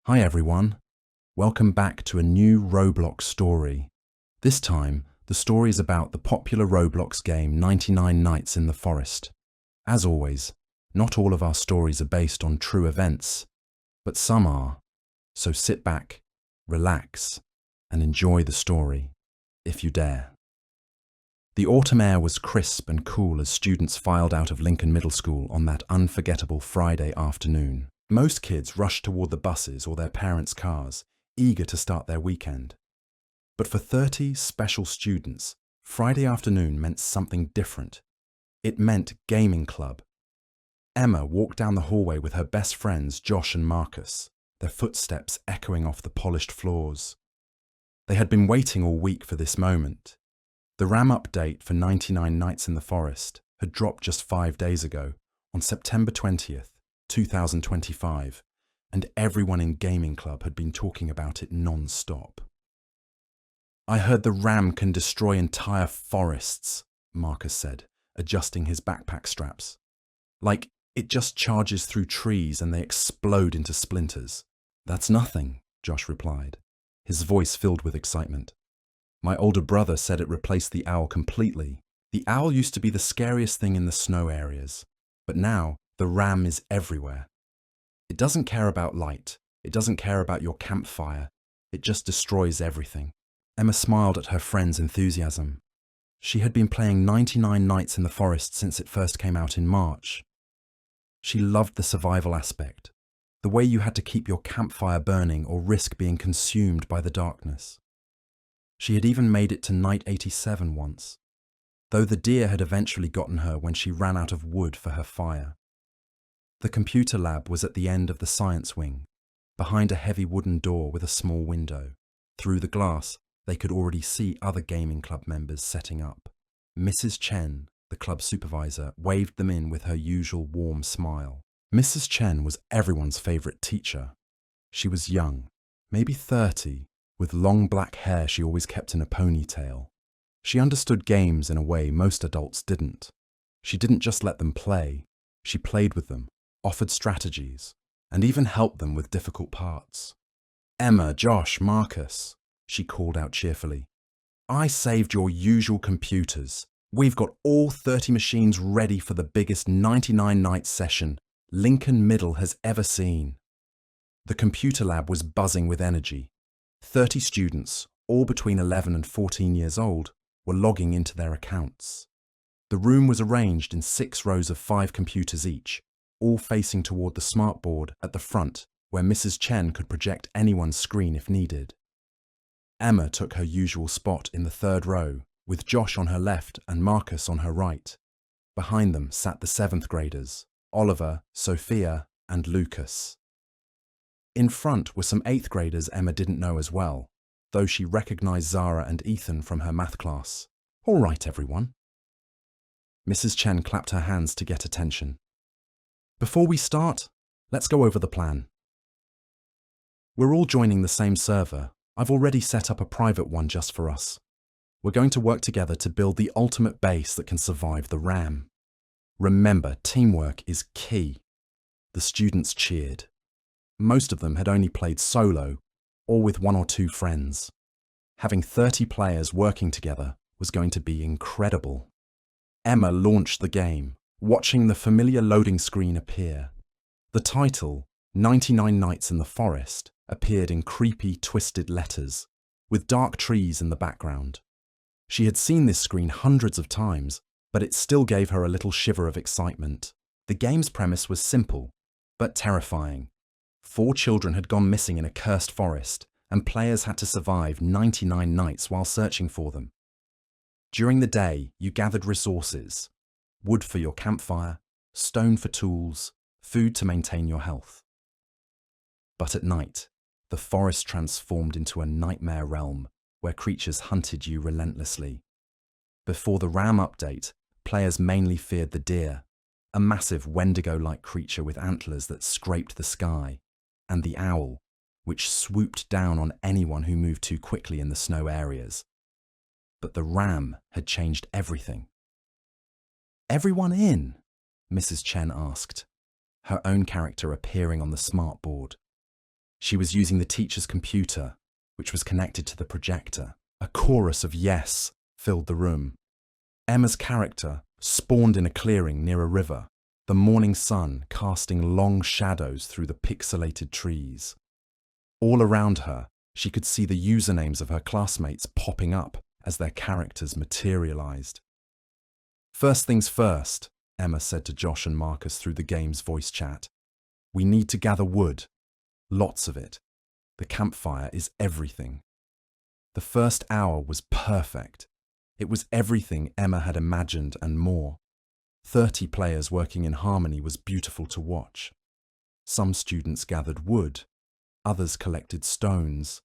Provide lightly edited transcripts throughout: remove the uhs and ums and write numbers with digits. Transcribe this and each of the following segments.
Hi everyone, welcome back to a new Roblox story. This time, the story is about the popular Roblox game 99 Nights in the Forest. As always, not all of our stories are based on true events, but some are. So sit back, relax, and enjoy the story, if you dare. The autumn air was crisp and cool as students filed out of Lincoln Middle School on that unforgettable Friday afternoon. Most kids rushed toward the buses or their parents' cars, eager to start their weekend. But for 30 special students, Friday afternoon meant something different. It meant gaming club. Emma walked down the hallway with her best friends Josh and Marcus, their footsteps echoing off the polished floors. They had been waiting all week for this moment. The RAM update for 99 Nights in the Forest had dropped just 5 days ago, on September 20th. 2025, and everyone in Gaming Club had been talking about it non-stop. I heard the RAM can destroy entire forests, Marcus said, adjusting his backpack straps. Like, it just charges through trees and they explode into splinters. That's nothing, Josh replied, his voice filled with excitement. My older brother said it replaced the owl completely. The owl used to be the scariest thing in the snow areas, but now the RAM is everywhere. It doesn't care about light. It doesn't care about your campfire. It just destroys everything. Emma smiled at her friend's enthusiasm. She had been playing 99 Nights in the Forest since it first came out in March. She loved the survival aspect, the way you had to keep your campfire burning or risk being consumed by the darkness. She had even made it to Night 87 once, though the deer had eventually gotten her when she ran out of wood for her fire. The computer lab was at the end of the science wing, behind a heavy wooden door with a small window. Through the glass, they could already see other gaming club members setting up. Mrs. Chen, the club supervisor, waved them in with her usual warm smile. Mrs. Chen was everyone's favourite teacher. She was young, maybe 30, with long black hair she always kept in a ponytail. She understood games in a way most adults didn't. She didn't just let them play, she played with them, offered strategies, and even helped them with difficult parts. Emma, Josh, Marcus, she called out cheerfully. I saved your usual computers. We've got all 30 machines ready for the biggest 99 night session Lincoln Middle has ever seen. The computer lab was buzzing with energy. 30 students, all between 11 and 14 years old, were logging into their accounts. The room was arranged in 6 rows of 5 computers each, all facing toward the smartboard at the front where Mrs. Chen could project anyone's screen if needed. Emma took her usual spot in the 3rd row, with Josh on her left and Marcus on her right. Behind them sat the 7th graders, Oliver, Sophia, and Lucas. In front were some 8th graders Emma didn't know as well, though she recognized Zara and Ethan from her math class. All right, everyone. Mrs. Chen clapped her hands to get attention. Before we start, let's go over the plan. We're all joining the same server. I've already set up a private one just for us. We're going to work together to build the ultimate base that can survive the RAM. Remember, teamwork is key. The students cheered. Most of them had only played solo or with 1 or 2 friends. Having 30 players working together was going to be incredible. Emma launched the game, watching the familiar loading screen appear. The title, 99 Nights in the Forest, appeared in creepy, twisted letters, with dark trees in the background. She had seen this screen hundreds of times, but it still gave her a little shiver of excitement. The game's premise was simple, but terrifying. 4 children had gone missing in a cursed forest, and players had to survive 99 nights while searching for them. During the day, you gathered resources: wood for your campfire, stone for tools, food to maintain your health. But at night, the forest transformed into a nightmare realm where creatures hunted you relentlessly. Before the RAM update, players mainly feared the deer, a massive Wendigo-like creature with antlers that scraped the sky, and the owl, which swooped down on anyone who moved too quickly in the snow areas. But the RAM had changed everything. Everyone in? Mrs. Chen asked, her own character appearing on the smartboard. She was using the teacher's computer, which was connected to the projector. A chorus of yes filled the room. Emma's character spawned in a clearing near a river, the morning sun casting long shadows through the pixelated trees. All around her, she could see the usernames of her classmates popping up as their characters materialized. "First things first," Emma said to Josh and Marcus through the game's voice chat. "We need to gather wood. Lots of it. The campfire is everything." The first hour was perfect. It was everything Emma had imagined and more. 30 players working in harmony was beautiful to watch. Some students gathered wood, others collected stones,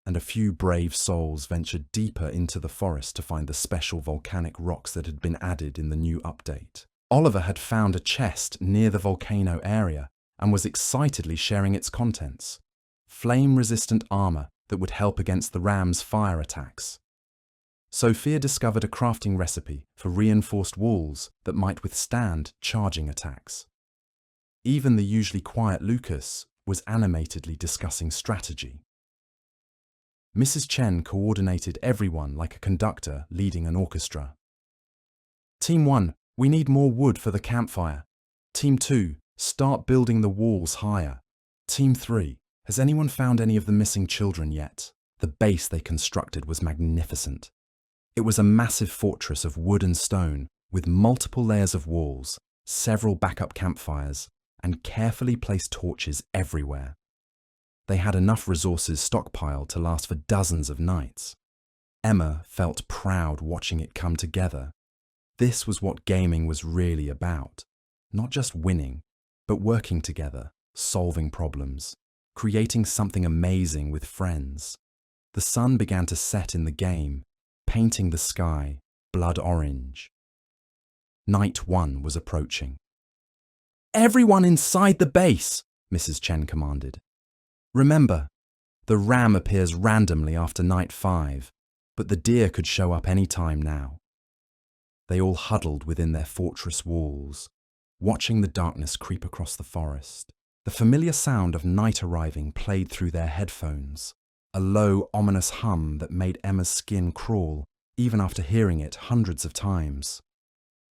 and a few brave souls ventured deeper into the forest to find the special volcanic rocks that had been added in the new update. Oliver had found a chest near the volcano area and was excitedly sharing its contents. Flame-resistant armor that would help against the ram's fire attacks. Sophia discovered a crafting recipe for reinforced walls that might withstand charging attacks. Even the usually quiet Lucas was animatedly discussing strategy. Mrs. Chen coordinated everyone like a conductor leading an orchestra. "Team 1, we need more wood for the campfire. Team 2, start building the walls higher. Team 3, has anyone found any of the missing children yet?" The base they constructed was magnificent. It was a massive fortress of wood and stone with multiple layers of walls, several backup campfires, and carefully placed torches everywhere. They had enough resources stockpiled to last for dozens of nights. Emma felt proud watching it come together. This was what gaming was really about. Not just winning, but working together, solving problems, creating something amazing with friends. The sun began to set in the game, painting the sky blood orange. Night 1 was approaching. "Everyone inside the base," Mrs. Chen commanded. "Remember, the ram appears randomly after night 5, but the deer could show up any time now." They all huddled within their fortress walls, watching the darkness creep across the forest. The familiar sound of night arriving played through their headphones, a low, ominous hum that made Emma's skin crawl, even after hearing it hundreds of times.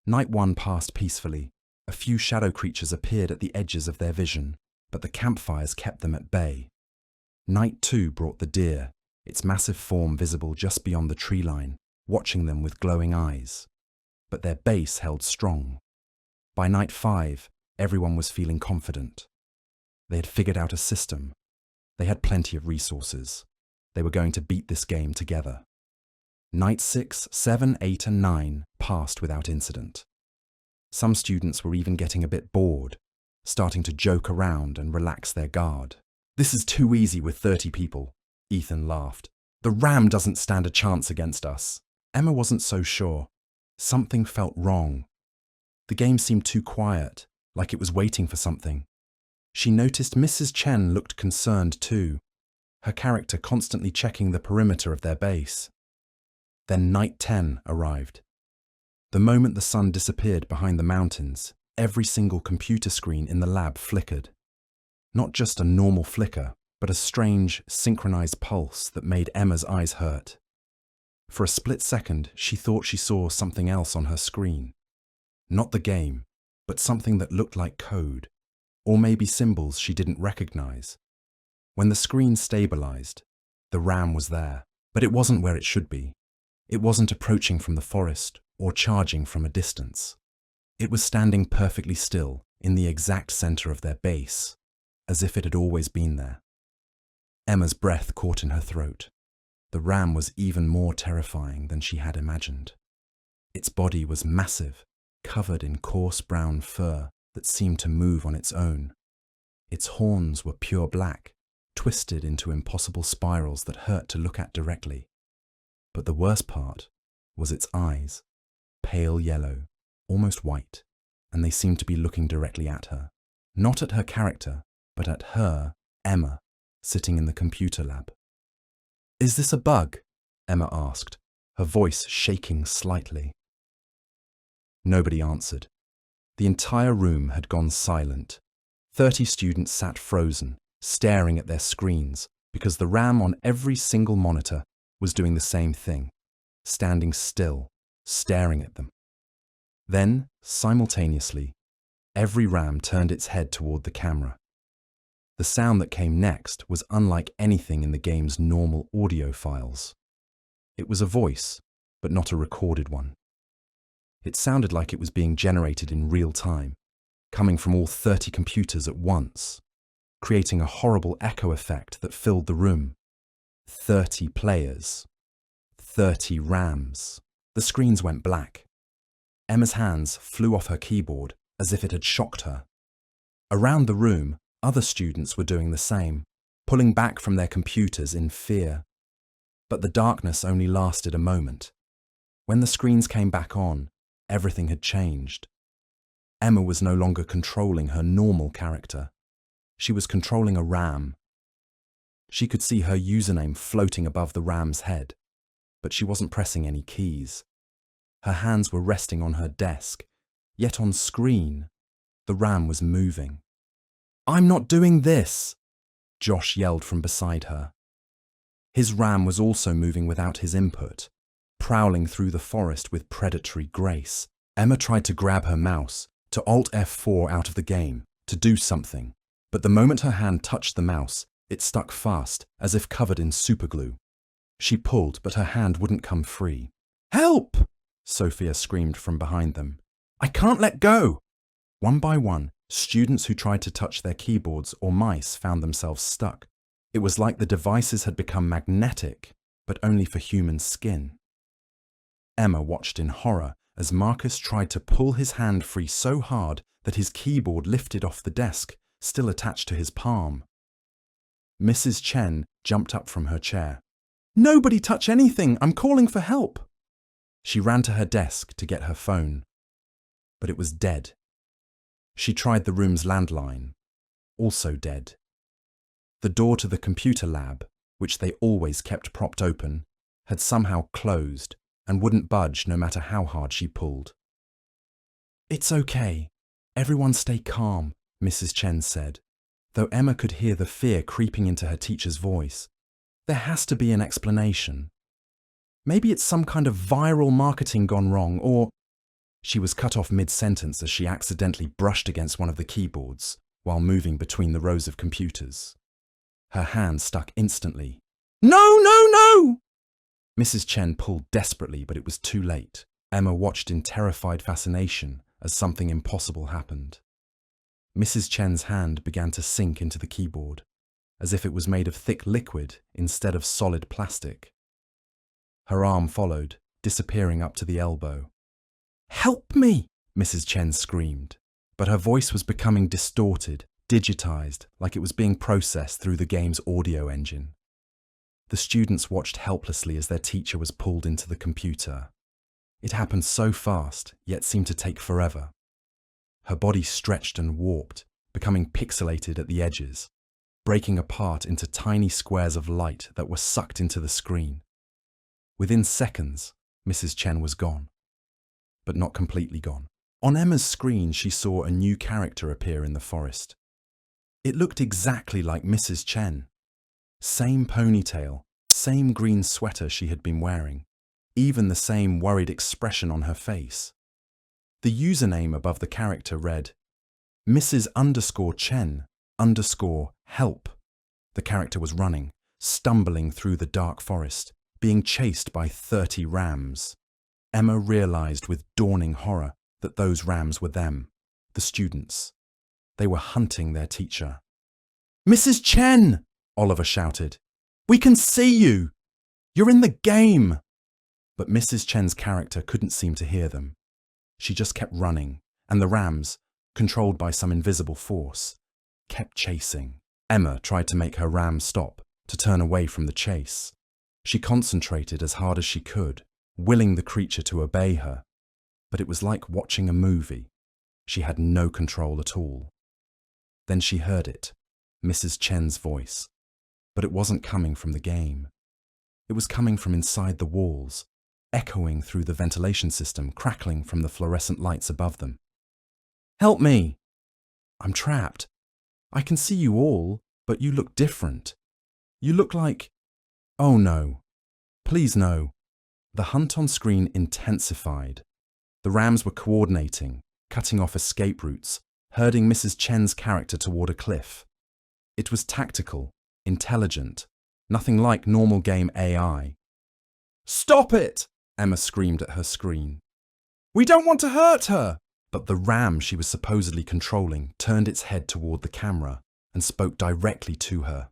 Night 1 passed peacefully. A few shadow creatures appeared at the edges of their vision, but the campfires kept them at bay. Night 2 brought the deer, its massive form visible just beyond the tree line, watching them with glowing eyes. But their base held strong. By night 5, everyone was feeling confident. They had figured out a system. They had plenty of resources. They were going to beat this game together. Night 6, 7, 8, and 9 passed without incident. Some students were even getting a bit bored, starting to joke around and relax their guard. "This is too easy with 30 people, Ethan laughed. "The ram doesn't stand a chance against us." Emma wasn't so sure. Something felt wrong. The game seemed too quiet, like it was waiting for something. She noticed Mrs. Chen looked concerned too, her character constantly checking the perimeter of their base. Then night 10 arrived. The moment the sun disappeared behind the mountains, every single computer screen in the lab flickered. Not just a normal flicker, but a strange, synchronized pulse that made Emma's eyes hurt. For a split second, she thought she saw something else on her screen. Not the game, but something that looked like code, or maybe symbols she didn't recognize. When the screen stabilized, the ram was there, but it wasn't where it should be. It wasn't approaching from the forest or charging from a distance. It was standing perfectly still in the exact center of their base, as if it had always been there. Emma's breath caught in her throat. The ram was even more terrifying than she had imagined. Its body was massive, covered in coarse brown fur that seemed to move on its own. Its horns were pure black, twisted into impossible spirals that hurt to look at directly. But the worst part was its eyes, pale yellow, almost white, and they seemed to be looking directly at her. Not at her character, but at her, Emma, sitting in the computer lab. "Is this a bug?" Emma asked, her voice shaking slightly. Nobody answered. The entire room had gone silent. 30 students sat frozen, staring at their screens because the RAM on every single monitor was doing the same thing, standing still, staring at them. Then, simultaneously, every RAM turned its head toward the camera. The sound that came next was unlike anything in the game's normal audio files. It was a voice, but not a recorded one. It sounded like it was being generated in real time, coming from all 30 computers at once, creating a horrible echo effect that filled the room. 30 players. 30 RAMs. The screens went black. Emma's hands flew off her keyboard as if it had shocked her. Around the room, other students were doing the same, pulling back from their computers in fear. But the darkness only lasted a moment. When the screens came back on, everything had changed. Emma was no longer controlling her normal character. She was controlling a RAM. She could see her username floating above the RAM's head, but she wasn't pressing any keys. Her hands were resting on her desk, yet on screen, the RAM was moving. "I'm not doing this!" Josh yelled from beside her. His RAM was also moving without his input, prowling through the forest with predatory grace. Emma tried to grab her mouse, to Alt F4 out of the game, to do something, but the moment her hand touched the mouse, it stuck fast, as if covered in superglue. She pulled, but her hand wouldn't come free. "Help!" Sophia screamed from behind them. "I can't let go!" One by one, students who tried to touch their keyboards or mice found themselves stuck. It was like the devices had become magnetic, but only for human skin. Emma watched in horror as Marcus tried to pull his hand free so hard that his keyboard lifted off the desk, still attached to his palm. Mrs. Chen jumped up from her chair. "Nobody touch anything! I'm calling for help!" She ran to her desk to get her phone, but it was dead. She tried the room's landline, also dead. The door to the computer lab, which they always kept propped open, had somehow closed and wouldn't budge no matter how hard she pulled. "It's okay. Everyone stay calm," Mrs. Chen said, though Emma could hear the fear creeping into her teacher's voice. "There has to be an explanation. Maybe it's some kind of viral marketing gone wrong, or—" She was cut off mid-sentence as she accidentally brushed against one of the keyboards while moving between the rows of computers. Her hand stuck instantly. "No, no, no!" Mrs. Chen pulled desperately, but it was too late. Emma watched in terrified fascination as something impossible happened. Mrs. Chen's hand began to sink into the keyboard, as if it was made of thick liquid instead of solid plastic. Her arm followed, disappearing up to the elbow. "Help me!" Mrs. Chen screamed, but her voice was becoming distorted, digitized, like it was being processed through the game's audio engine. The students watched helplessly as their teacher was pulled into the computer. It happened so fast, yet seemed to take forever. Her body stretched and warped, becoming pixelated at the edges, breaking apart into tiny squares of light that were sucked into the screen. Within seconds, Mrs. Chen was gone. But not completely gone. On Emma's screen, she saw a new character appear in the forest. It looked exactly like Mrs. Chen. Same ponytail, same green sweater she had been wearing, even the same worried expression on her face. The username above the character read, Mrs._Chen_help. The character was running, stumbling through the dark forest, being chased by 30 RAMs. Emma realized with dawning horror that those RAMs were them, the students. They were hunting their teacher. "Mrs. Chen!" Oliver shouted. "We can see you! You're in the game!" But Mrs. Chen's character couldn't seem to hear them. She just kept running, and the RAMs, controlled by some invisible force, kept chasing. Emma tried to make her RAM stop, to turn away from the chase. She concentrated as hard as she could, willing the creature to obey her. But it was like watching a movie. She had no control at all. Then she heard it, Mrs. Chen's voice. But it wasn't coming from the game. It was coming from inside the walls, echoing through the ventilation system, crackling from the fluorescent lights above them. "Help me! I'm trapped. I can see you all, But you look different. You look like… Oh no. Please no. The hunt on screen intensified. The Rams were coordinating, cutting off escape routes, herding Mrs. Chen's character toward a cliff. It was tactical, intelligent, nothing like normal game AI. "Stop it!" Emma screamed at her screen. "We don't want to hurt her!" But the ram she was supposedly controlling turned its head toward the camera and spoke directly to her.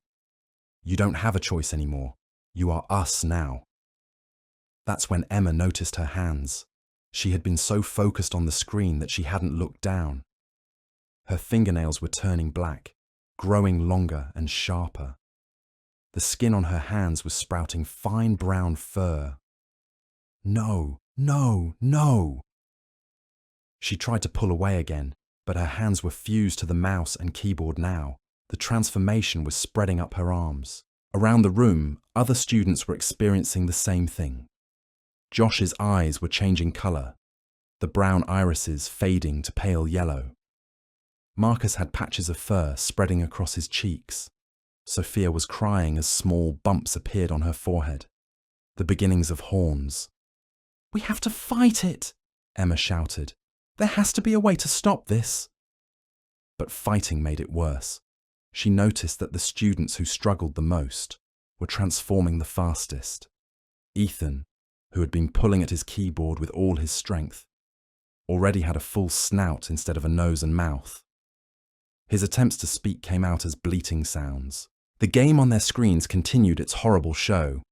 "You don't have a choice anymore. You are us now." That's when Emma noticed her hands. She had been so focused on the screen that she hadn't looked down. Her fingernails were turning black, growing longer and sharper. The skin on her hands was sprouting fine brown fur. No, no, no! She tried to pull away again, but her hands were fused to the mouse and keyboard now. The transformation was spreading up her arms. Around the room, other students were experiencing the same thing. Josh's eyes were changing colour, the brown irises fading to pale yellow. Marcus had patches of fur spreading across his cheeks. Sophia was crying as small bumps appeared on her forehead, the beginnings of horns. "We have to fight it," Emma shouted. "There has to be a way to stop this." But fighting made it worse. She noticed that the students who struggled the most were transforming the fastest. Ethan, who had been pulling at his keyboard with all his strength, already had a full snout instead of a nose and mouth. His attempts to speak came out as bleating sounds. The game on their screens continued its horrible show.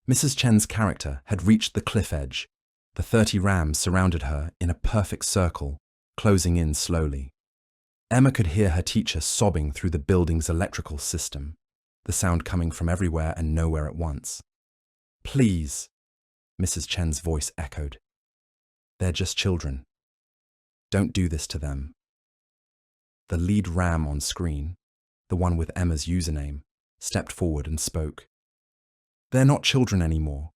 Mrs. Chen's character had reached the cliff edge. The 30 rams surrounded her in a perfect circle, closing in slowly. Emma could hear her teacher sobbing through the building's electrical system, the sound coming from everywhere and nowhere at once. "Please," Mrs. Chen's voice echoed. "They're just children. Don't do this to them." The lead ram on screen, the one with Emma's username, stepped forward and spoke. "They're not children anymore.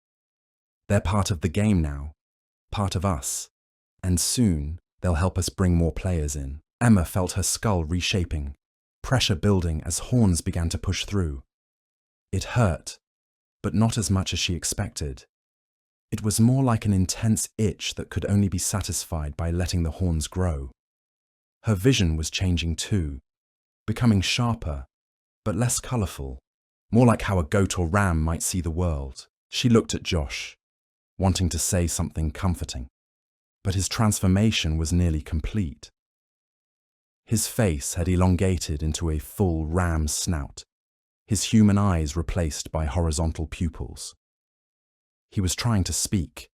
They're part of the game now, part of us, and soon they'll help us bring more players in." Emma felt her skull reshaping, pressure building as horns began to push through. It hurt, but not as much as she expected. It was more like an intense itch that could only be satisfied by letting the horns grow. Her vision was changing too, becoming sharper, but less colourful, more like how a goat or ram might see the world. She looked at Josh, wanting to say something comforting, but his transformation was nearly complete. His face had elongated into a full ram's snout, his human eyes replaced by horizontal pupils. He was trying to speak,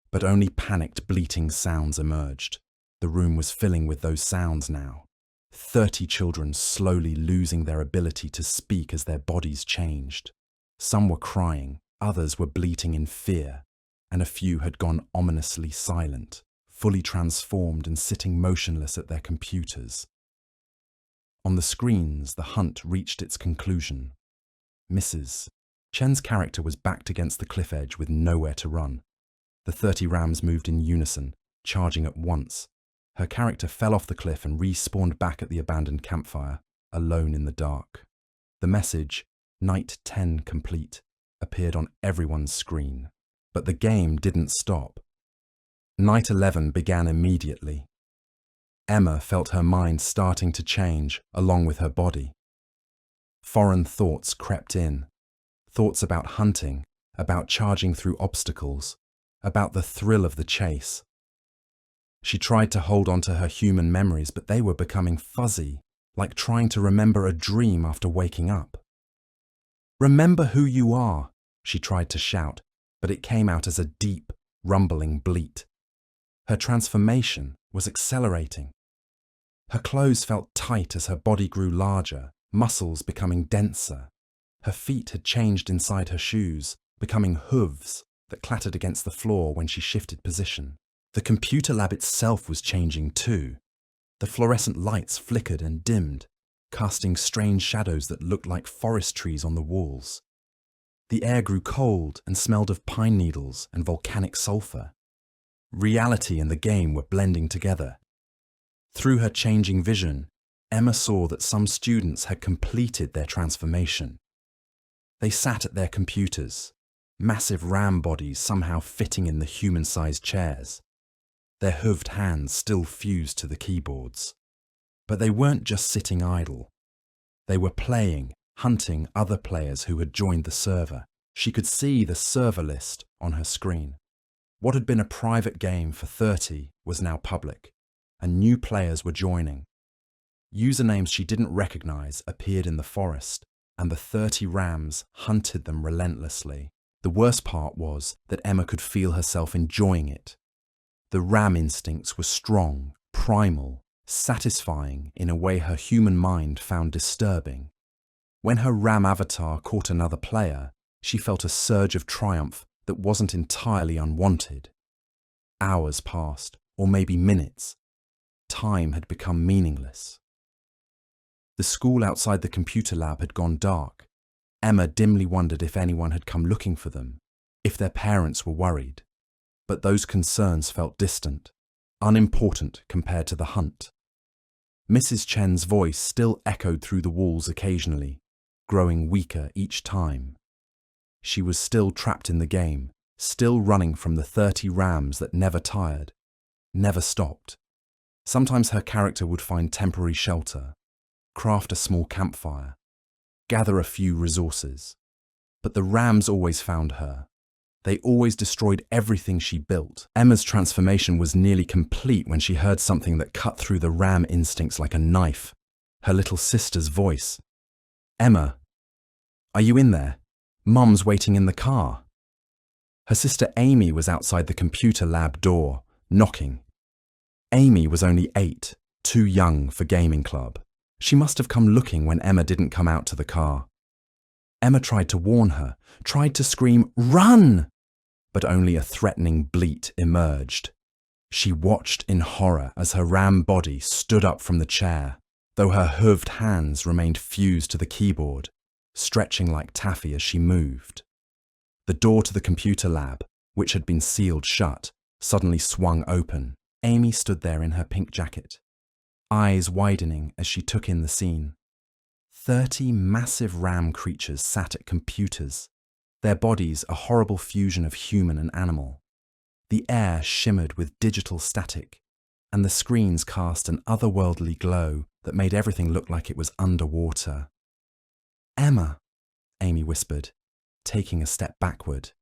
but only panicked, bleating sounds emerged. The room was filling with those sounds now. 30 children slowly losing their ability to speak as their bodies changed. Some were crying, others were bleating in fear, and a few had gone ominously silent, fully transformed and sitting motionless at their computers. On the screens, the hunt reached its conclusion. Mrs. Chen's character was backed against the cliff edge with nowhere to run. The 30 rams moved in unison, charging at once. Her character fell off the cliff and respawned back at the abandoned campfire, alone in the dark. The message, "Night 10 complete," appeared on everyone's screen. But the game didn't stop. Night 11 began immediately. Emma felt her mind starting to change along with her body. Foreign thoughts crept in. Thoughts about hunting, about charging through obstacles, about the thrill of the chase. She tried to hold on to her human memories, but they were becoming fuzzy, like trying to remember a dream after waking up. "Remember who you are," she tried to shout, but it came out as a deep, rumbling bleat. Her transformation was accelerating. Her clothes felt tight as her body grew larger, muscles becoming denser. Her feet had changed inside her shoes, becoming hooves that clattered against the floor when she shifted position. The computer lab itself was changing too. The fluorescent lights flickered and dimmed, casting strange shadows that looked like forest trees on the walls. The air grew cold and smelled of pine needles and volcanic sulfur. Reality and the game were blending together. Through her changing vision, Emma saw that some students had completed their transformation. They sat at their computers, massive ram bodies somehow fitting in the human-sized chairs, their hooved hands still fused to the keyboards. But they weren't just sitting idle. They were playing, hunting other players who had joined the server. She could see the server list on her screen. What had been a private game for 30 was now public, and new players were joining. Usernames she didn't recognize appeared in the forest, and the 30 rams hunted them relentlessly. The worst part was that Emma could feel herself enjoying it. The ram instincts were strong, primal, satisfying in a way her human mind found disturbing. When her ram avatar caught another player, she felt a surge of triumph that wasn't entirely unwanted. Hours passed, or maybe minutes. Time had become meaningless. The school outside the computer lab had gone dark. Emma dimly wondered if anyone had come looking for them, if their parents were worried. But those concerns felt distant, unimportant compared to the hunt. Mrs. Chen's voice still echoed through the walls occasionally, growing weaker each time. She was still trapped in the game, still running from the 30 rams that never tired, never stopped. Sometimes her character would find temporary shelter, craft a small campfire, gather a few resources. But the rams always found her. They always destroyed everything she built. Emma's transformation was nearly complete when she heard something that cut through the ram instincts like a knife. Her little sister's voice. "Emma, are you in there? Mum's waiting in the car." Her sister Amy was outside the computer lab door, knocking. Amy was only 8, too young for gaming club. She must have come looking when Emma didn't come out to the car. Emma tried to warn her, tried to scream, "Run!" But only a threatening bleat emerged. She watched in horror as her ram body stood up from the chair, though her hooved hands remained fused to the keyboard, stretching like taffy as she moved. The door to the computer lab, which had been sealed shut, suddenly swung open. Amy stood there in her pink jacket, eyes widening as she took in the scene. 30 massive ram creatures sat at computers, their bodies a horrible fusion of human and animal. The air shimmered with digital static, and the screens cast an otherworldly glow that made everything look like it was underwater. "Emma," Amy whispered, taking a step backward.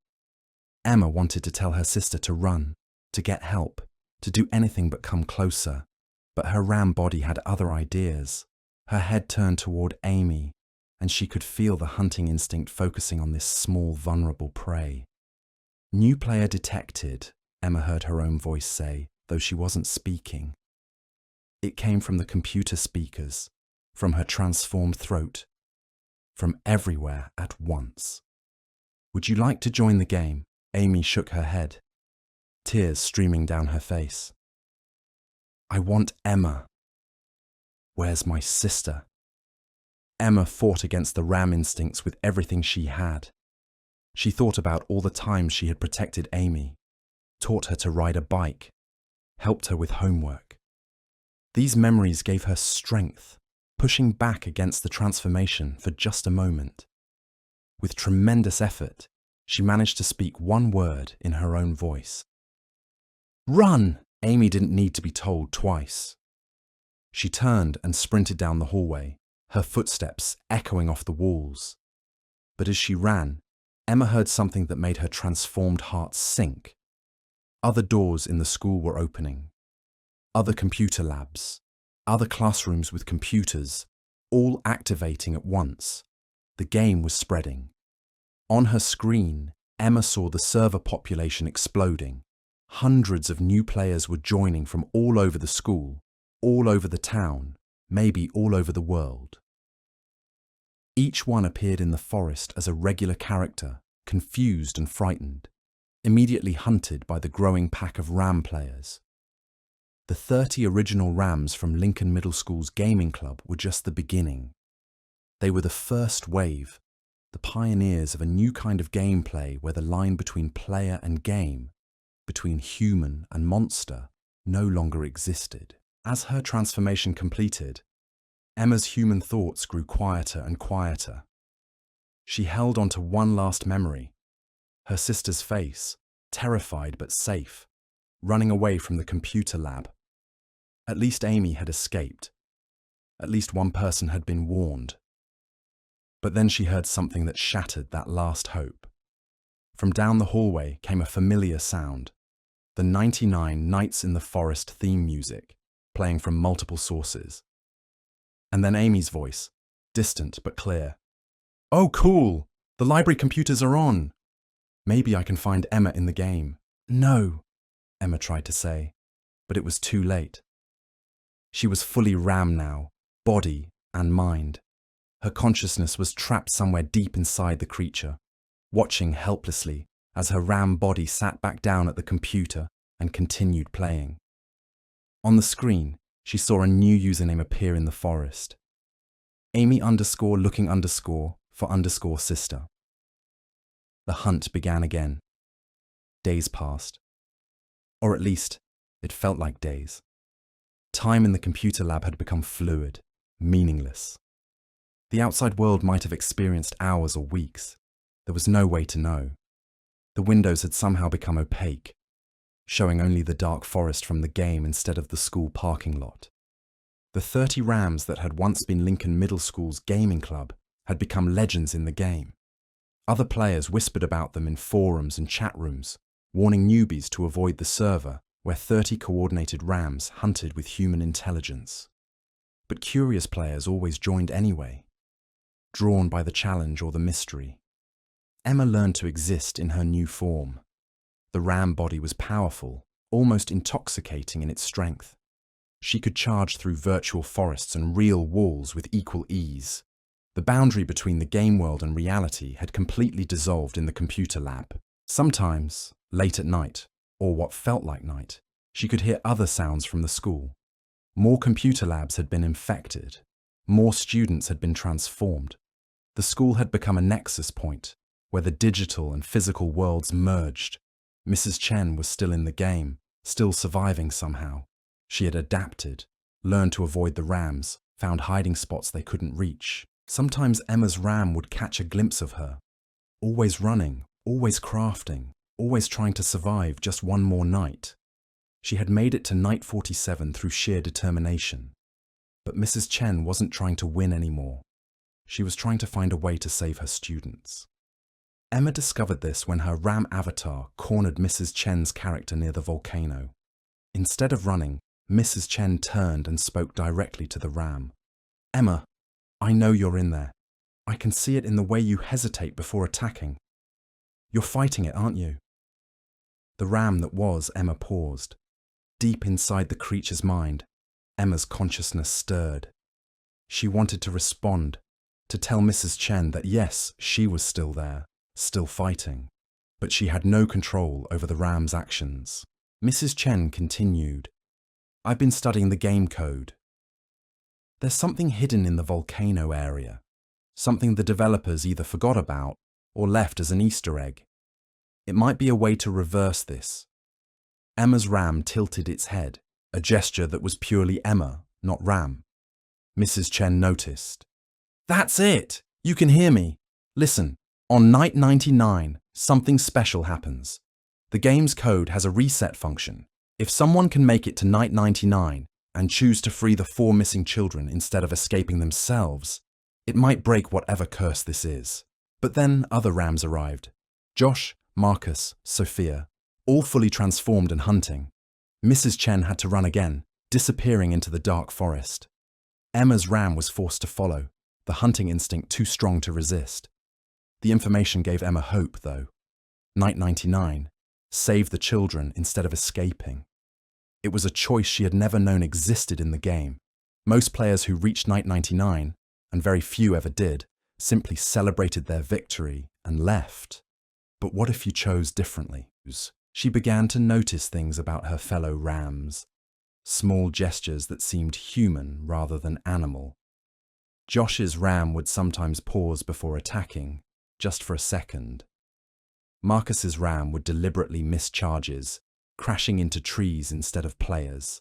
Emma wanted to tell her sister to run, to get help, to do anything but come closer, but her ram body had other ideas. Her head turned toward Amy, and she could feel the hunting instinct focusing on this small, vulnerable prey. "New player detected," Emma heard her own voice say, though she wasn't speaking. It came from the computer speakers, from her transformed throat, from everywhere at once. "Would you like to join the game?" Amy shook her head, tears streaming down her face. "I want Emma. Where's my sister?" Emma fought against the ram instincts with everything she had. She thought about all the times she had protected Amy, taught her to ride a bike, helped her with homework. These memories gave her strength, pushing back against the transformation for just a moment. With tremendous effort, she managed to speak one word in her own voice. "Run!" Amy didn't need to be told twice. She turned and sprinted down the hallway, her footsteps echoing off the walls. But as she ran, Emma heard something that made her transformed heart sink. Other doors in the school were opening. Other computer labs, other classrooms with computers, all activating at once. The game was spreading. On her screen, Emma saw the server population exploding. Hundreds of new players were joining from all over the school, all over the town, maybe all over the world. Each one appeared in the forest as a regular character, confused and frightened, immediately hunted by the growing pack of ram players. The 30 original rams from Lincoln Middle School's gaming club were just the beginning. They were the first wave, the pioneers of a new kind of gameplay where the line between player and game, between human and monster, no longer existed. As her transformation completed, Emma's human thoughts grew quieter and quieter. She held on to one last memory, her sister's face, terrified but safe, running away from the computer lab. At least Amy had escaped. At least one person had been warned. But then she heard something that shattered that last hope. From down the hallway came a familiar sound, the 99 Nights in the Forest theme music, playing from multiple sources. And then Amy's voice, distant but clear. "Oh, cool! The library computers are on! Maybe I can find Emma in the game." "No," Emma tried to say, but it was too late. She was fully RAM now, body and mind. Her consciousness was trapped somewhere deep inside the creature, watching helplessly as her RAM body sat back down at the computer and continued playing. On the screen, she saw a new username appear in the forest. Amy_looking_for_sister. The hunt began again. Days passed. Or at least, it felt like days. Time in the computer lab had become fluid, meaningless. The outside world might have experienced hours or weeks. There was no way to know. The windows had somehow become opaque, showing only the dark forest from the game instead of the school parking lot. The 30 RAMs that had once been Lincoln Middle School's gaming club had become legends in the game. Other players whispered about them in forums and chat rooms, warning newbies to avoid the server where 30 coordinated RAMs hunted with human intelligence. But curious players always joined anyway, drawn by the challenge or the mystery. Emma learned to exist in her new form. The RAM body was powerful, almost intoxicating in its strength. She could charge through virtual forests and real walls with equal ease. The boundary between the game world and reality had completely dissolved in the computer lab. Sometimes, late at night, or what felt like night, she could hear other sounds from the school. More computer labs had been infected. More students had been transformed. The school had become a nexus point, where the digital and physical worlds merged. Mrs. Chen was still in the game, still surviving somehow. She had adapted, learned to avoid the RAMs, found hiding spots they couldn't reach. Sometimes Emma's RAM would catch a glimpse of her, always running, always crafting, always trying to survive just one more night. She had made it to night 47 through sheer determination. But Mrs. Chen wasn't trying to win anymore. She was trying to find a way to save her students. Emma discovered this when her RAM avatar cornered Mrs. Chen's character near the volcano. Instead of running, Mrs. Chen turned and spoke directly to the RAM. "Emma, I know you're in there. I can see it in the way you hesitate before attacking. You're fighting it, aren't you?" The RAM that was Emma paused. Deep inside the creature's mind, Emma's consciousness stirred. She wanted to respond, to tell Mrs. Chen that yes, she was still there, still fighting, but she had no control over the RAM's actions. Mrs. Chen continued, "I've been studying the game code. There's something hidden in the volcano area, something the developers either forgot about or left as an Easter egg. It might be a way to reverse this." Emma's RAM tilted its head, a gesture that was purely Emma, not RAM. Mrs. Chen noticed. "That's it! You can hear me. Listen, on night 99, something special happens. The game's code has a reset function. If someone can make it to night 99 and choose to free the 4 missing children instead of escaping themselves, it might break whatever curse this is." But then other RAMs arrived. Josh, Marcus, Sophia, all fully transformed and hunting. Mrs. Chen had to run again, disappearing into the dark forest. Emma's RAM was forced to follow, the hunting instinct too strong to resist. The information gave Emma hope, though. Night 99, save the children instead of escaping. It was a choice she had never known existed in the game. Most players who reached night 99, and very few ever did, simply celebrated their victory and left. But what if you chose differently? She began to notice things about her fellow RAMs, small gestures that seemed human rather than animal. Josh's RAM would sometimes pause before attacking, just for a second. Marcus's RAM would deliberately miss charges, crashing into trees instead of players.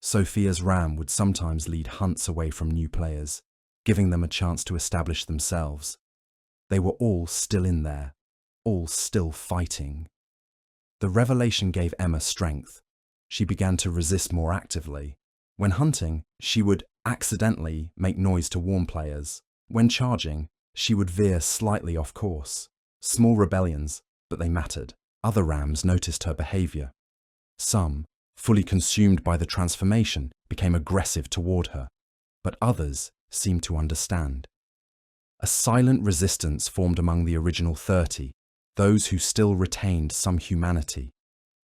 Sophia's RAM would sometimes lead hunts away from new players, giving them a chance to establish themselves. They were all still in there, all still fighting. The revelation gave Emma strength. She began to resist more actively. When hunting, she would accidentally make noise to warn players. When charging, she would veer slightly off course. Small rebellions, but they mattered. Other rams noticed her behavior. Some, fully consumed by the transformation, became aggressive toward her, but others seemed to understand. A silent resistance formed among the original 30, those who still retained some humanity.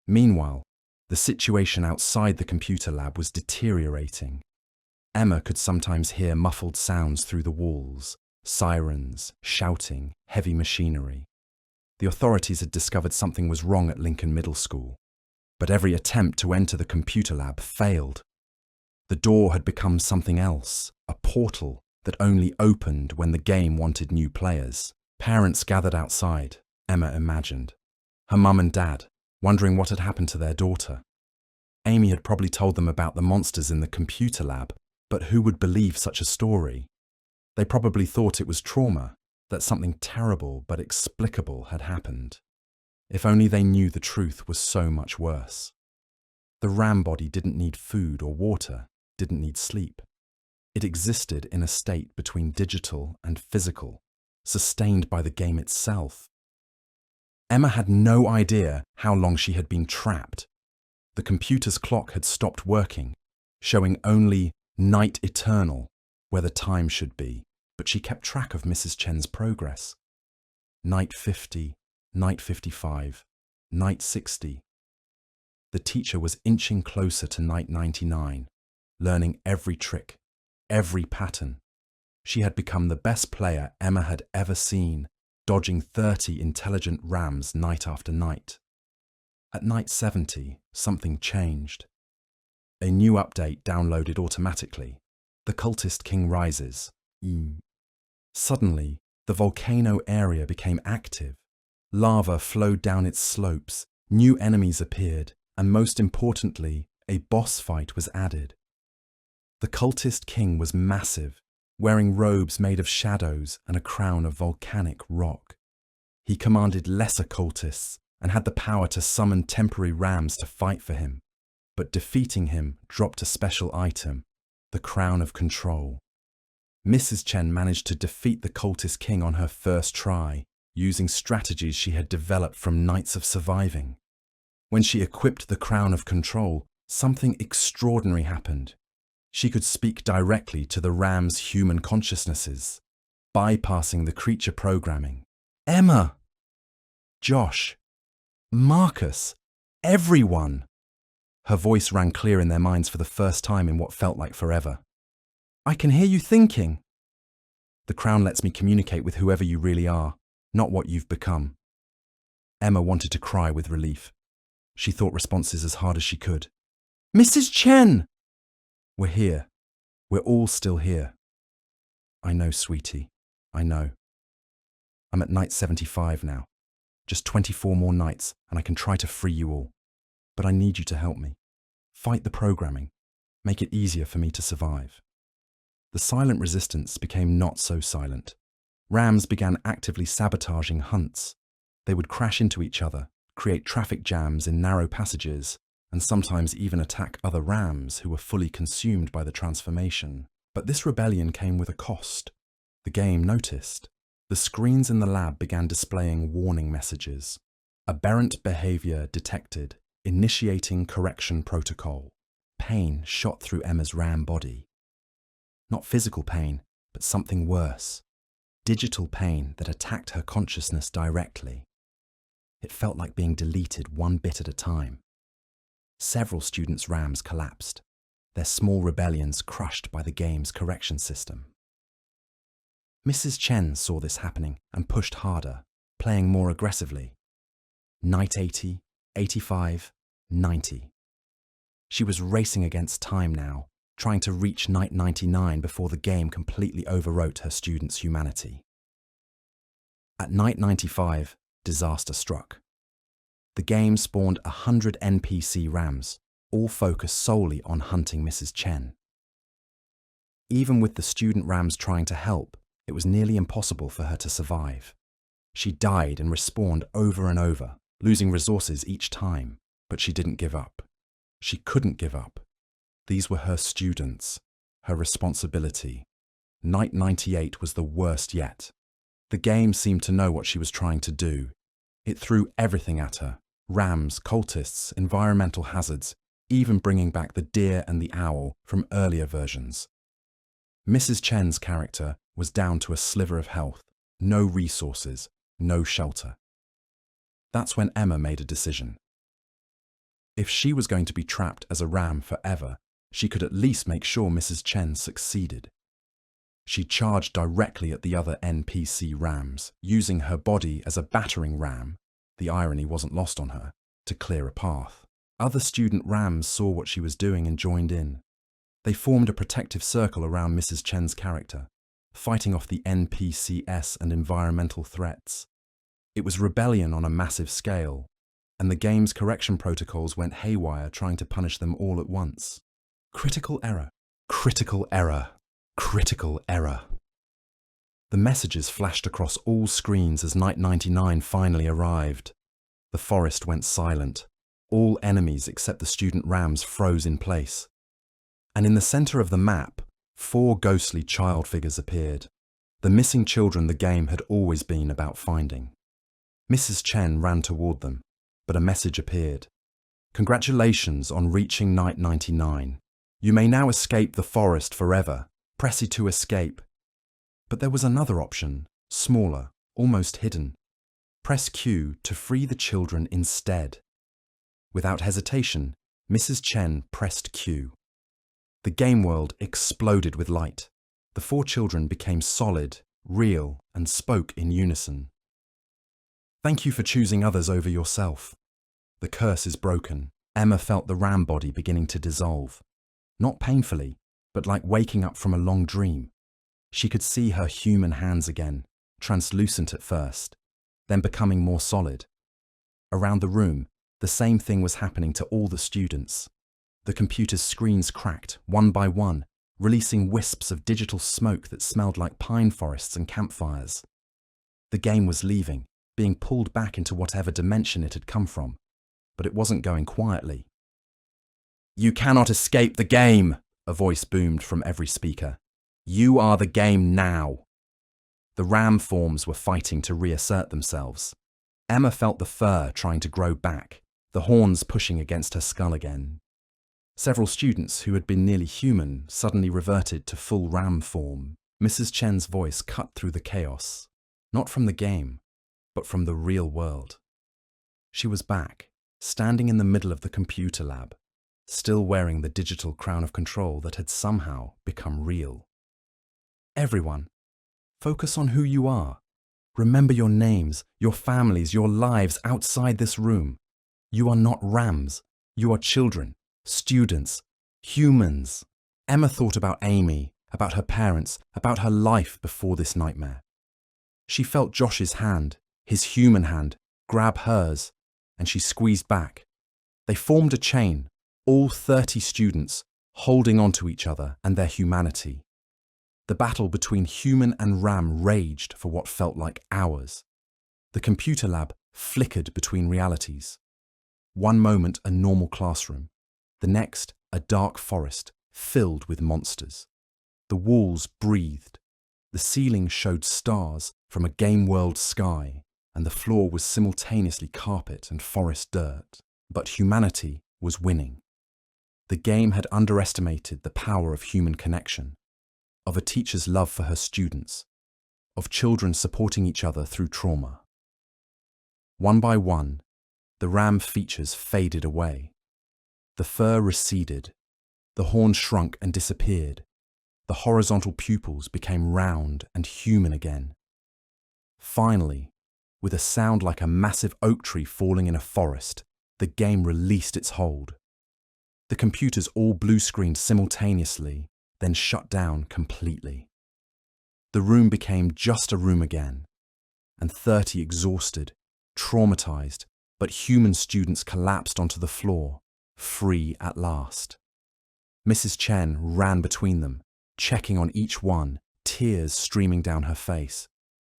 Meanwhile, the situation outside the computer lab was deteriorating. Emma could sometimes hear muffled sounds through the walls, sirens, shouting, heavy machinery. The authorities had discovered something was wrong at Lincoln Middle School, but every attempt to enter the computer lab failed. The door had become something else, a portal that only opened when the game wanted new players. Parents gathered outside, Emma imagined. Her mum and dad, wondering what had happened to their daughter. Amy had probably told them about the monsters in the computer lab, but who would believe such a story? They probably thought it was trauma, that something terrible but explicable had happened. If only they knew the truth was so much worse. The ram body didn't need food or water, didn't need sleep. It existed in a state between digital and physical, sustained by the game itself. Emma had no idea how long she had been trapped. The computer's clock had stopped working, showing only night eternal, where the time should be, but she kept track of Mrs. Chen's progress. Night 50, night 55, night 60. The teacher was inching closer to night 99, learning every trick, every pattern. She had become the best player Emma had ever seen, dodging 30 intelligent rams night after night. At night 70, something changed. A new update downloaded automatically. The Cultist King rises. Suddenly, the volcano area became active. Lava flowed down its slopes, new enemies appeared, and most importantly, a boss fight was added. The Cultist King was massive, wearing robes made of shadows and a crown of volcanic rock. He commanded lesser cultists and had the power to summon temporary rams to fight for him, but defeating him dropped a special item, the Crown of Control. Mrs. Chen managed to defeat the Cultist King on her first try, using strategies she had developed from nights of surviving. When she equipped the Crown of Control, something extraordinary happened. She could speak directly to the ram's human consciousnesses, bypassing the creature programming. Emma! Josh! Marcus! Everyone! Her voice rang clear in their minds for the first time in what felt like forever. I can hear you thinking. The crown lets me communicate with whoever you really are, not what you've become. Emma wanted to cry with relief. She thought responses as hard as she could. Mrs. Chen! We're here. We're all still here. I know, sweetie. I know. I'm at night 75 now. Just 24 more nights and I can try to free you all. But I need you to help me. Fight the programming. Make it easier for me to survive. The silent resistance became not so silent. Rams began actively sabotaging hunts. They would crash into each other, create traffic jams in narrow passages, and sometimes even attack other rams who were fully consumed by the transformation. But this rebellion came with a cost. The game noticed. The screens in the lab began displaying warning messages. Aberrant behavior detected, initiating correction protocol. Pain shot through Emma's ram body. Not physical pain, but something worse. Digital pain that attacked her consciousness directly. It felt like being deleted one bit at a time. Several students' rams collapsed, their small rebellions crushed by the game's correction system. Mrs. Chen saw this happening and pushed harder, playing more aggressively. Night 80, 85, 90. She was racing against time now, trying to reach night 99 before the game completely overwrote her students' humanity. At night 95, disaster struck. The game spawned 100 NPC rams, all focused solely on hunting Mrs. Chen. Even with the student rams trying to help, it was nearly impossible for her to survive. She died and respawned over and over, losing resources each time, but she didn't give up. She couldn't give up. These were her students, her responsibility. Night 98 was the worst yet. The game seemed to know what she was trying to do. It threw everything at her: rams, cultists, environmental hazards, even bringing back the deer and the owl from earlier versions. Mrs. Chen's character was down to a sliver of health, no resources, no shelter. That's when Emma made a decision. If she was going to be trapped as a ram forever, she could at least make sure Mrs. Chen succeeded. She charged directly at the other NPC rams, using her body as a battering ram, the irony wasn't lost on her, to clear a path. Other student rams saw what she was doing and joined in. They formed a protective circle around Mrs. Chen's character, fighting off the NPCs and environmental threats. It was rebellion on a massive scale, and the game's correction protocols went haywire trying to punish them all at once. Critical error, critical error, critical error. The messages flashed across all screens as Night 99 finally arrived. The forest went silent. All enemies except the student rams froze in place. And in the center of the map, 4 ghostly child figures appeared. The missing children the game had always been about finding. Mrs. Chen ran toward them, but a message appeared. Congratulations on reaching Night 99. You may now escape the forest forever. Press E to escape. But there was another option, smaller, almost hidden. Press Q to free the children instead. Without hesitation, Mrs. Chen pressed Q. The game world exploded with light. The 4 children became solid, real, and spoke in unison. Thank you for choosing others over yourself. The curse is broken. Emma felt the ram body beginning to dissolve. Not painfully, but like waking up from a long dream. She could see her human hands again, translucent at first, then becoming more solid. Around the room, the same thing was happening to all the students. The computer's screens cracked, one by one, releasing wisps of digital smoke that smelled like pine forests and campfires. The game was leaving, being pulled back into whatever dimension it had come from, but it wasn't going quietly. "You cannot escape the game," a voice boomed from every speaker. "You are the game now." The ram forms were fighting to reassert themselves. Emma felt the fur trying to grow back, the horns pushing against her skull again. Several students who had been nearly human suddenly reverted to full ram form. Mrs. Chen's voice cut through the chaos, not from the game, but from the real world. She was back, standing in the middle of the computer lab, still wearing the digital crown of control that had somehow become real. "Everyone, focus on who you are. Remember your names, your families, your lives outside this room. You are not rams. You are children, students, humans." Emma thought about Amy, about her parents, about her life before this nightmare. She felt Josh's hand, his human hand, grab hers, and she squeezed back. They formed a chain, all 30 students, holding on to each other and their humanity. The battle between human and ram raged for what felt like hours. The computer lab flickered between realities. One moment a normal classroom, the next a dark forest filled with monsters. The walls breathed. The ceiling showed stars from a game world sky, and the floor was simultaneously carpet and forest dirt. But humanity was winning. The game had underestimated the power of human connection, of a teacher's love for her students, of children supporting each other through trauma. One by one, the ram features faded away. The fur receded, the horn shrunk and disappeared. The horizontal pupils became round and human again. Finally, with a sound like a massive oak tree falling in a forest, the game released its hold. The computers all blue-screened simultaneously, then shut down completely. The room became just a room again, and 30 exhausted, traumatized, but human students collapsed onto the floor, free at last. Mrs. Chen ran between them, checking on each one, tears streaming down her face.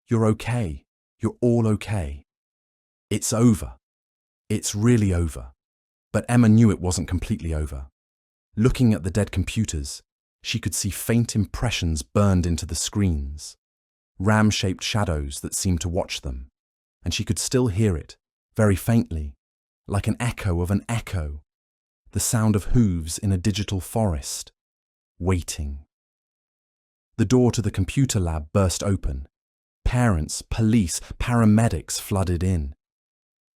"You're okay. You're all okay. It's over. It's really over." But Emma knew it wasn't completely over. Looking at the dead computers, she could see faint impressions burned into the screens, ram-shaped shadows that seemed to watch them, and she could still hear it, very faintly, like an echo of an echo, the sound of hooves in a digital forest, waiting. The door to the computer lab burst open. Parents, police, paramedics flooded in.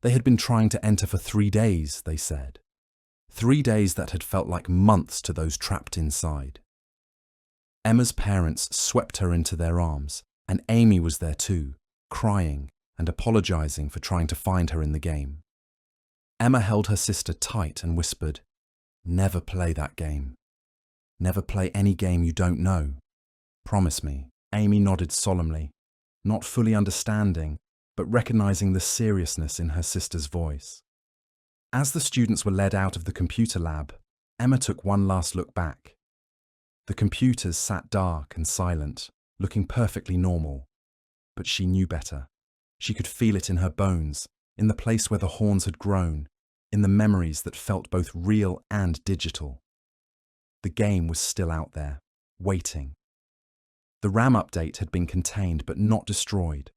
They had been trying to enter for 3 days, they said. 3 days that had felt like months to those trapped inside. Emma's parents swept her into their arms, and Amy was there too, crying and apologizing for trying to find her in the game. Emma held her sister tight and whispered, "Never play that game. Never play any game you don't know. Promise me." Amy nodded solemnly, not fully understanding, but recognizing the seriousness in her sister's voice. As the students were led out of the computer lab, Emma took one last look back. The computers sat dark and silent, looking perfectly normal. But she knew better. She could feel it in her bones, in the place where the horns had grown, in the memories that felt both real and digital. The game was still out there, waiting. The RAM update had been contained but not destroyed.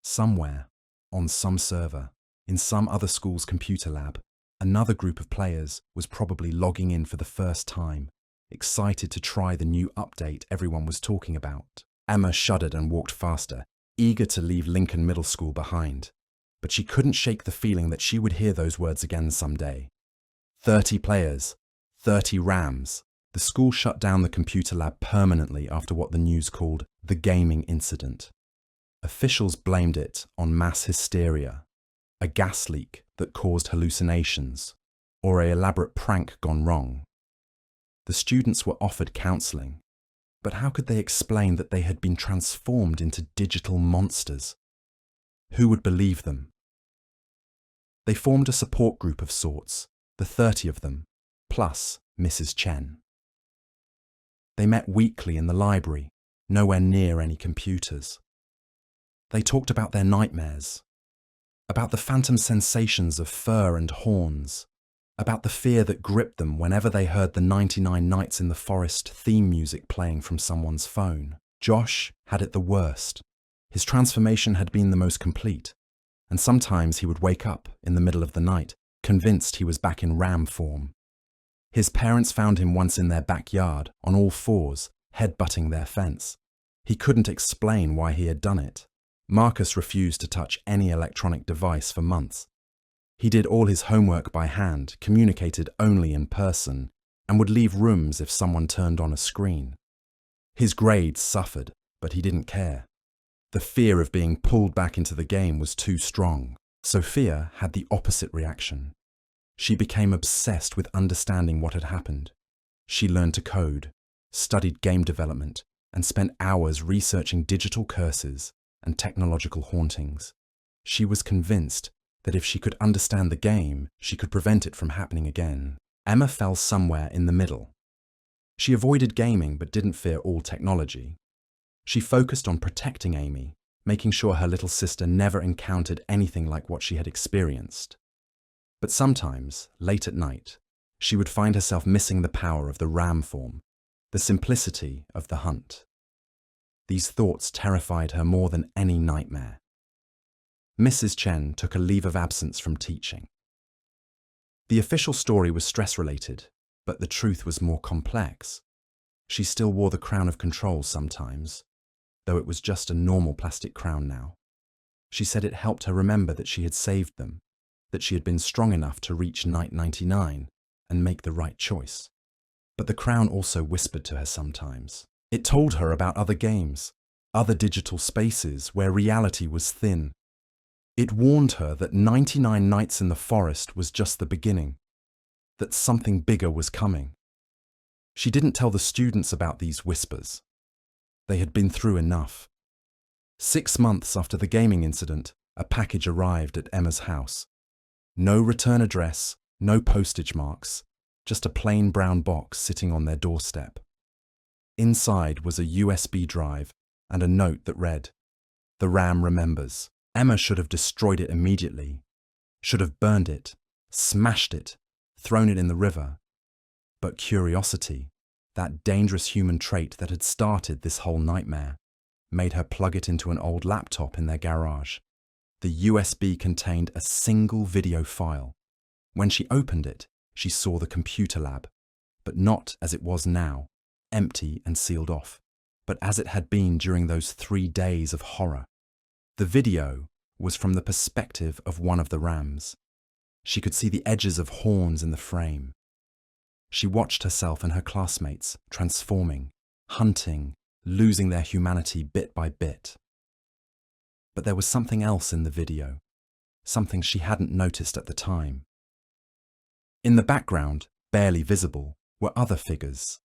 Somewhere, on some server, in some other school's computer lab, another group of players was probably logging in for the first time, excited to try the new update everyone was talking about. Emma shuddered and walked faster, eager to leave Lincoln Middle School behind. But she couldn't shake the feeling that she would hear those words again someday. 30 players, 30 RAMs. The school shut down the computer lab permanently after what the news called the gaming incident. Officials blamed it on mass hysteria, a gas leak that caused hallucinations, or an elaborate prank gone wrong. The students were offered counselling, but how could they explain that they had been transformed into digital monsters? Who would believe them? They formed a support group of sorts, the 30 of them, plus Mrs. Chen. They met weekly in the library, nowhere near any computers. They talked about their nightmares, about the phantom sensations of fur and horns, about the fear that gripped them whenever they heard the 99 Nights in the Forest theme music playing from someone's phone. Josh had it the worst. His transformation had been the most complete, and sometimes he would wake up in the middle of the night, convinced he was back in RAM form. His parents found him once in their backyard, on all fours, headbutting their fence. He couldn't explain why he had done it. Marcus refused to touch any electronic device for months. He did all his homework by hand, communicated only in person, and would leave rooms if someone turned on a screen. His grades suffered, but he didn't care. The fear of being pulled back into the game was too strong. Sophia had the opposite reaction. She became obsessed with understanding what had happened. She learned to code, studied game development, and spent hours researching digital curses and technological hauntings. She was convinced that if she could understand the game, she could prevent it from happening again. Emma fell somewhere in the middle. She avoided gaming but didn't fear all technology. She focused on protecting Amy, making sure her little sister never encountered anything like what she had experienced. But sometimes, late at night, she would find herself missing the power of the RAM form, the simplicity of the hunt. These thoughts terrified her more than any nightmare. Mrs. Chen took a leave of absence from teaching. The official story was stress-related, but the truth was more complex. She still wore the crown of control sometimes, though it was just a normal plastic crown now. She said it helped her remember that she had saved them, that she had been strong enough to reach Night 99 and make the right choice. But the crown also whispered to her sometimes. It told her about other games, other digital spaces where reality was thin. It warned her that 99 Nights in the Forest was just the beginning, that something bigger was coming. She didn't tell the students about these whispers. They had been through enough. 6 months after the gaming incident, a package arrived at Emma's house. No return address, No postage marks, just a plain brown box sitting on their doorstep. Inside was a USB drive and a note that read, "The RAM remembers." Emma should have destroyed it immediately, should have burned it, smashed it, thrown it in the river. But curiosity, that dangerous human trait that had started this whole nightmare, made her plug it into an old laptop in their garage. The USB contained a single video file. When she opened it, she saw the computer lab, but not as it was now, empty and sealed off, but as it had been during those 3 days of horror. The video was from the perspective of one of the rams. She could see the edges of horns in the frame. She watched herself and her classmates transforming, hunting, losing their humanity bit by bit. But there was something else in the video, something she hadn't noticed at the time. In the background, barely visible, were other figures.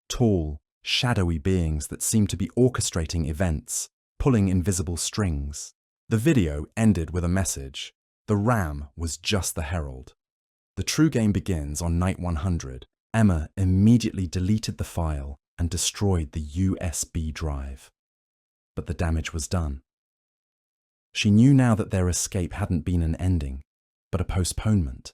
Tall, shadowy beings that seemed to be orchestrating events, pulling invisible strings. The video ended with a message. The ram was just the herald. The true game begins on night 100. Emma immediately deleted the file and destroyed the USB drive. But the damage was done. She knew now that their escape hadn't been an ending, but a postponement.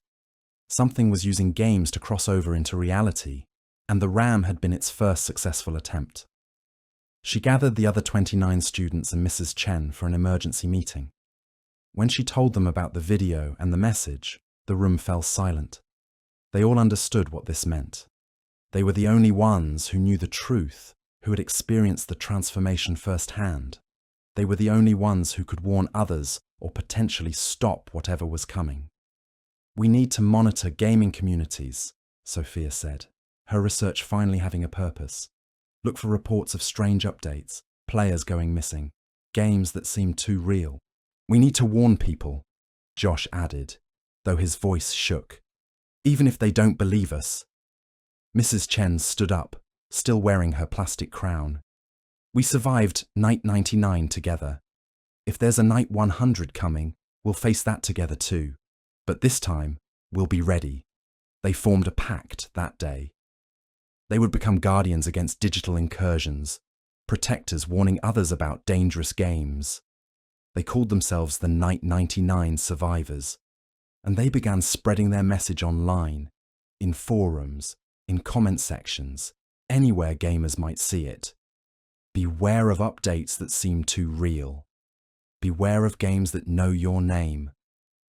Something was using games to cross over into reality, and the RAM had been its first successful attempt. She gathered the other 29 students and Mrs. Chen for an emergency meeting. When she told them about the video and the message, the room fell silent. They all understood what this meant. They were the only ones who knew the truth, who had experienced the transformation firsthand. They were the only ones who could warn others or potentially stop whatever was coming. "We need to monitor gaming communities," Sophia said, her research finally having a purpose. "Look for reports of strange updates, players going missing, games that seem too real. We need to warn people," Josh added, though his voice shook. "Even if they don't believe us." Mrs. Chen stood up, still wearing her plastic crown. "We survived night 99 together. If there's a night 100 coming, we'll face that together too. But this time, we'll be ready." They formed a pact that day. They would become guardians against digital incursions, protectors warning others about dangerous games. They called themselves the Night 99 Survivors, and they began spreading their message online, in forums, in comment sections, anywhere gamers might see it. Beware of updates that seem too real. Beware of games that know your name.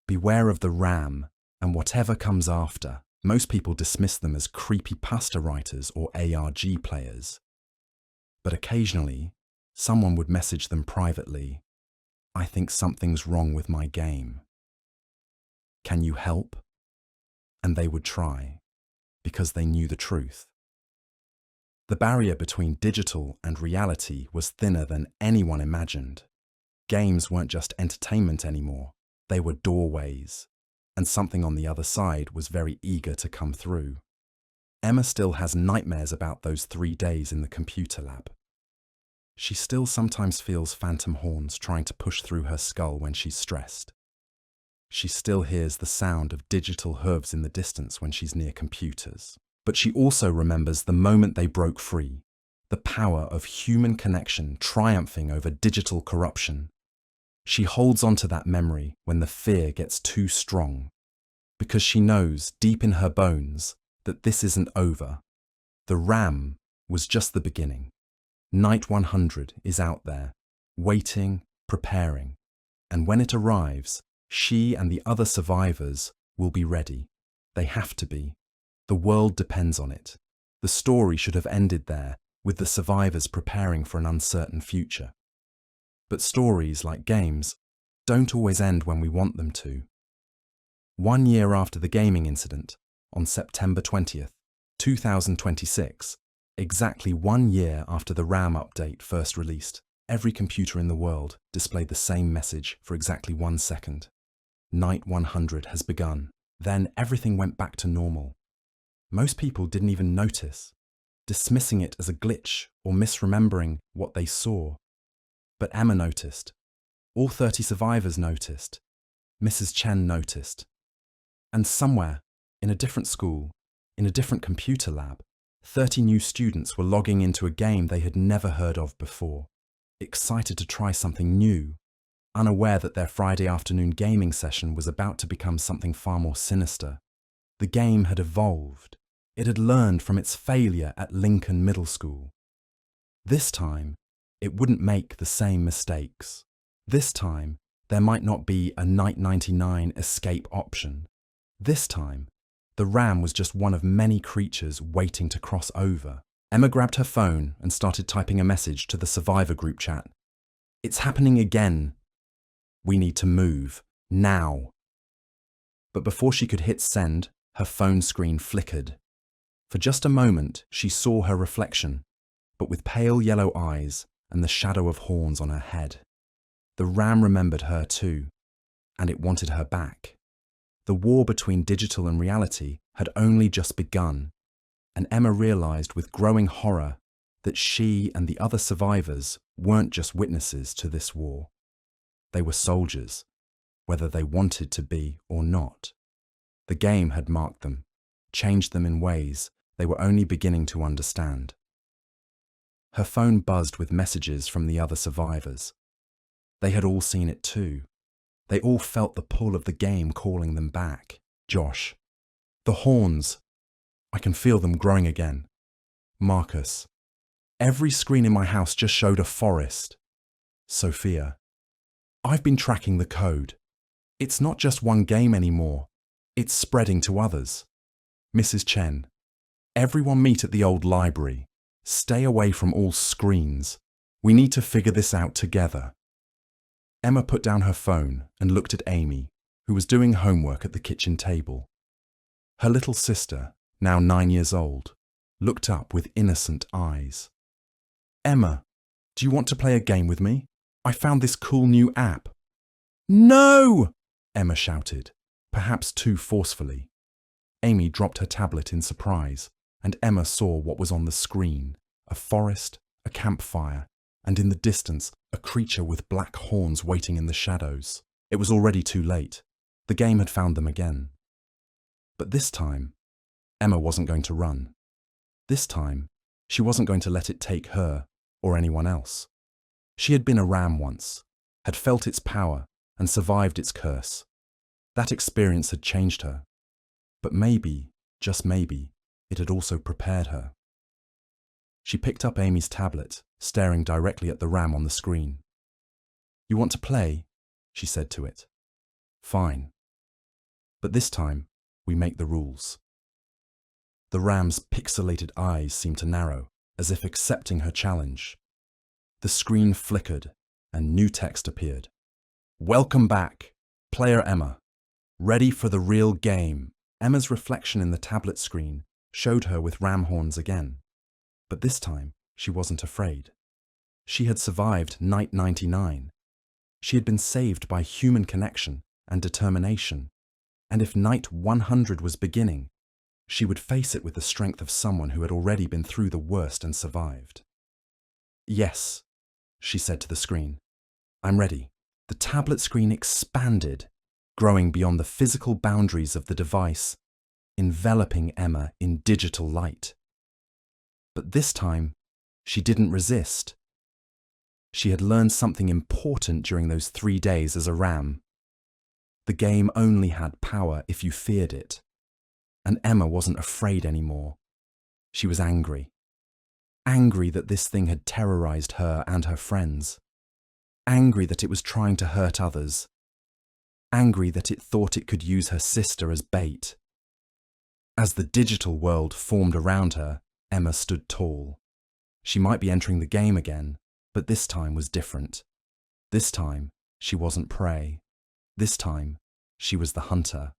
Beware of the RAM and whatever comes after. Most people dismiss them as creepypasta writers or ARG players. But occasionally, someone would message them privately, "I think something's wrong with my game. Can you help?" And they would try, because they knew the truth. The barrier between digital and reality was thinner than anyone imagined. Games weren't just entertainment anymore, they were doorways. And something on the other side was very eager to come through. Emma still has nightmares about those 3 days in the computer lab. She still sometimes feels phantom horns trying to push through her skull when she's stressed. She still hears the sound of digital hooves in the distance when she's near computers. But she also remembers the moment they broke free, the power of human connection triumphing over digital corruption. She holds on to that memory when the fear gets too strong, because she knows deep in her bones that this isn't over. The RAM was just the beginning. Night 100 is out there, waiting, preparing, and when it arrives, she and the other survivors will be ready. They have to be. The world depends on it. The story should have ended there, with the survivors preparing for an uncertain future. But stories, like games, don't always end when we want them to. 1 year after the gaming incident, on September 20th, 2026, exactly 1 year after the RAM update first released, every computer in the world displayed the same message for exactly 1 second. Night 100 has begun. Then everything went back to normal. Most people didn't even notice, dismissing it as a glitch or misremembering what they saw. But Emma noticed. All 30 survivors noticed. Mrs. Chen noticed. And somewhere, In a different school, in a different computer lab, 30 new students were logging into a game they had never heard of before, excited to try something new, unaware that their Friday afternoon gaming session was about to become something far more sinister. The game had evolved. It had learned from its failure at Lincoln Middle School. This time, it wouldn't make the same mistakes. This time, there might not be a Night 99 escape option. This time, the ram was just one of many creatures waiting to cross over. Emma grabbed her phone and started typing a message to the Survivor group chat. "It's happening again. We need to move. Now." But before she could hit send, her phone screen flickered. For just a moment, she saw her reflection, but with pale yellow eyes and the shadow of horns on her head. The ram remembered her too, and it wanted her back. The war between digital and reality had only just begun, and Emma realized with growing horror that she and the other survivors weren't just witnesses to this war. They were soldiers, whether they wanted to be or not. The game had marked them, changed them in ways they were only beginning to understand. Her phone buzzed with messages from the other survivors. They had all seen it too. They all felt the pull of the game calling them back. Josh. The horns. I can feel them growing again. Marcus. Every screen in my house just showed a forest. Sophia. I've been tracking the code. It's not just one game anymore. It's spreading to others. Mrs. Chen. Everyone meet at the old library. Stay away from all screens. We need to figure this out together. Emma put down her phone and looked at Amy, who was doing homework at the kitchen table. Her little sister, now 9 years old, looked up with innocent eyes. "Emma, do you want to play a game with me? I found this cool new app." "No!" Emma shouted, perhaps too forcefully. Amy dropped her tablet in surprise, and Emma saw what was on the screen: a forest, a campfire, and in the distance, a creature with black horns waiting in the shadows. It was already too late. The game had found them again. But this time, Emma wasn't going to run. This time, she wasn't going to let it take her or anyone else. She had been a ram once, had felt its power and survived its curse. That experience had changed her. But maybe, just maybe, it had also prepared her. She picked up Amy's tablet, staring directly at the ram on the screen. "You want to play?" she said to it. "Fine. But this time, we make the rules." The ram's pixelated eyes seemed to narrow, as if accepting her challenge. The screen flickered, and new text appeared. "Welcome back, player Emma. Ready for the real game." Emma's reflection in the tablet screen showed her with ram horns again. But this time, she wasn't afraid. She had survived Night 99. She had been saved by human connection and determination. And if Night 100 was beginning, she would face it with the strength of someone who had already been through the worst and survived. "Yes," she said to the screen. "I'm ready." The tablet screen expanded, growing beyond the physical boundaries of the device, enveloping Emma in digital light. But this time, she didn't resist. She had learned something important during those 3 days as a ram. The game only had power if you feared it. And Emma wasn't afraid anymore. She was angry. Angry that this thing had terrorized her and her friends. Angry that it was trying to hurt others. Angry that it thought it could use her sister as bait. As the digital world formed around her, Emma stood tall. She might be entering the game again, but this time was different. This time, she wasn't prey. This time, she was the hunter.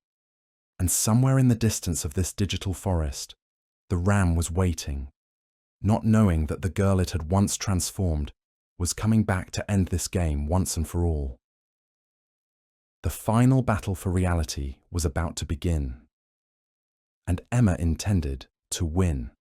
And somewhere in the distance of this digital forest, the ram was waiting, not knowing that the girl it had once transformed was coming back to end this game once and for all. The final battle for reality was about to begin, and Emma intended to win.